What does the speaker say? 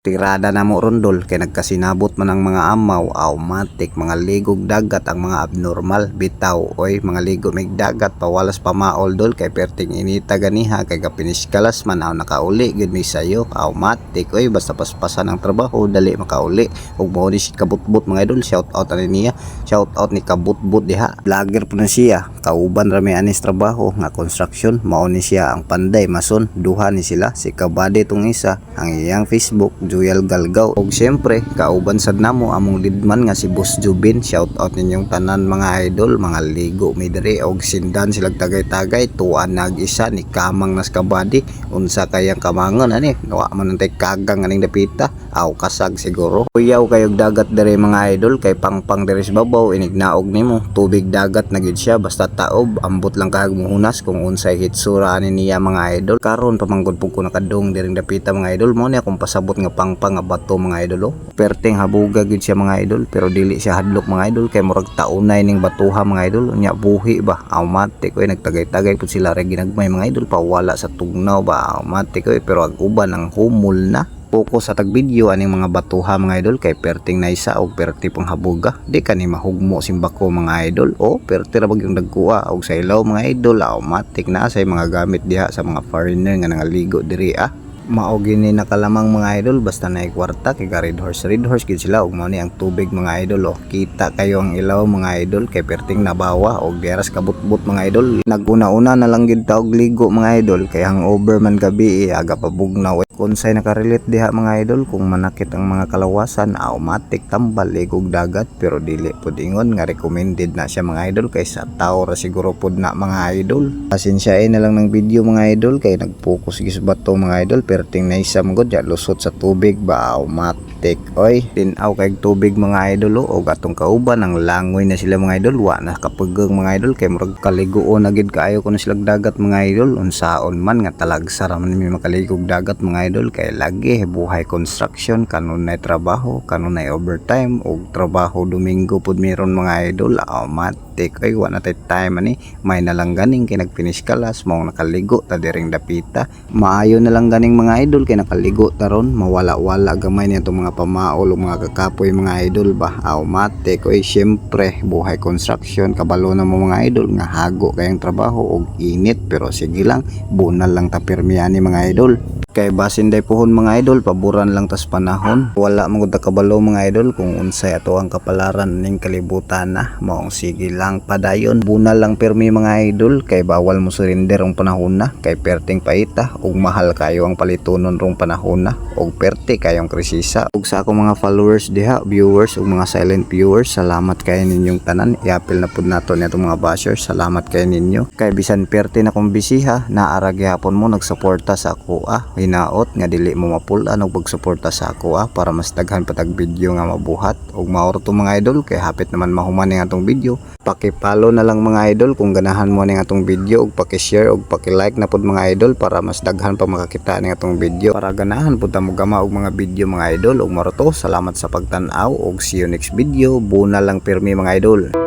Tirada na mo rondol kay nagkasinabot man ang mga amaw, automatic mga ligog dagat ang mga abnormal bitaw oy mga ligo mig dagat pawalas pa maol dol kay perting inita ganiha kay kapiniskalas man aw nakauli gid mi sayo automatic oy basta paspasan ang trabaho dali makauli ug mao ni si kabutbut mga idol, shout out ani niya, shout out ni kabutbut diha, vlogger po na siya, kauban ra may anis trabaho nga construction, mao ni siya ang panday mason, duha ni sila si kabade tong isa ang iyang Facebook Joel Galgao og syempre kauban sad namo among lidman nga si Boss Jubin, shout out ninyong tanan mga idol, mga ligo mi diri og sindan silag tagay-tagay tuan nag-isa ni kamang nas kabadi unsa kayang kamangon ani wa man tay kagang aning dapita aw kasag siguro kuyaw kayog dagat diri mga idol kay pangpang diri sa babaw inignaog nimo tubig dagat na gid siya basta taob ambot lang kahag muhunas kung unsay hitsura ani niya mga idol karon pamanggod pug ko nakadong diri dapita mga idol mo ni akong pasabot nga pangpang nga bato mga idol perting habuga gid siya mga idol pero dili siya hadlok mga idol kay murag taunay ning batuha mga idol nya buhi ba automatic oy nagtagay-tagay pud sila ra ginagmay mga idol pawala sa tugnaw ba automatic oy pero ag uban ang humol na focus sa tag-video aning mga batuha mga idol kay perting naisa og perti pang habuga di kani mahugmo simbako mga idol o perti ra bagyong dagkuha og sa ilaw mga idol automatic na say mga gamit diha sa mga foreigner nga nangaligo diri mao gini nakalamang mga idol basta naay kwarta kay red horse gid sila ug mao ni ang tubig mga idol kita kayo ang ilaw mga idol kay perting nabawa og deras kabutbut mga idol naguna-una na lang gid ta og ligo mga idol kay hangover man gabi aga pabugnaw konsay nakarelate diha mga idol kung manakit ang mga kalawasan automatic tambal ligog dagat pero dili pud ingon nga recommended na siya mga idol kay sa tao ra siguro pud na mga idol pasensyain na lang ng video mga idol kay nagfocus gis bato mga idol perting naisa magod ya lusot sa tubig ba automatic oy tinaw kay tubig mga idol og atong kauban ang langoy na sila mga idol wa na kapegang mga idol kay murag kaliguon na gid kaayo kuno sila dagat mga idol unsaon man nga talagsa ra man mi makaligog dagat mga idol kay lagi buhay construction kanunay trabaho kanunay overtime og trabaho domingo pud meron mga idol automatic oy wa na tay time ani may na lang ganing kay nagfinish kalas mao nakaligo ta diring dapita maayo na lang ganing mga idol kay nakaligo taron mawala-wala gamay niya itong mga pamaol o mga kakapoy mga idol ba automatic oy syempre buhay construction kabalo na mo mga idol nga hago kayang trabaho og init pero sige lang bunal lang ta pirmi ani mga idol kay basin day pohon mga idol paboran lang tas panahon wala magud kabalo mga idol kung unsay ato ang kapalaran ning kalibutan na maong sige lang padayon bunal lang permi mga idol kay bawal mo surrender ang panahon na kay perting paita ug mahal kayo ang palitonon rong panahon na og perti kayong krisisa ug sa akong mga followers diha viewers ug mga silent viewers salamat kay ninyong tanan iapil na pud nato ni atong mga bashers salamat kay ninyo kay bisan perti na kong bisiha naara gyapon mo nagsuporta sa ako hinaot nga dili mo mapulan og pagsuporta sa ako para mas daghan patag video nga mabuhat ug maoro to mga idol kay hapit naman mahuman ning atong video paki-follow na lang mga idol kung ganahan mo ning atong video ug paki-share ug paki-like na pud mga idol para mas daghan pa makakita ning atong video para ganahan pud ta mo gama og mga video mga idol ug maoro to salamat sa pagtan-aw ug see you next video bunal lang pirmi mga idol.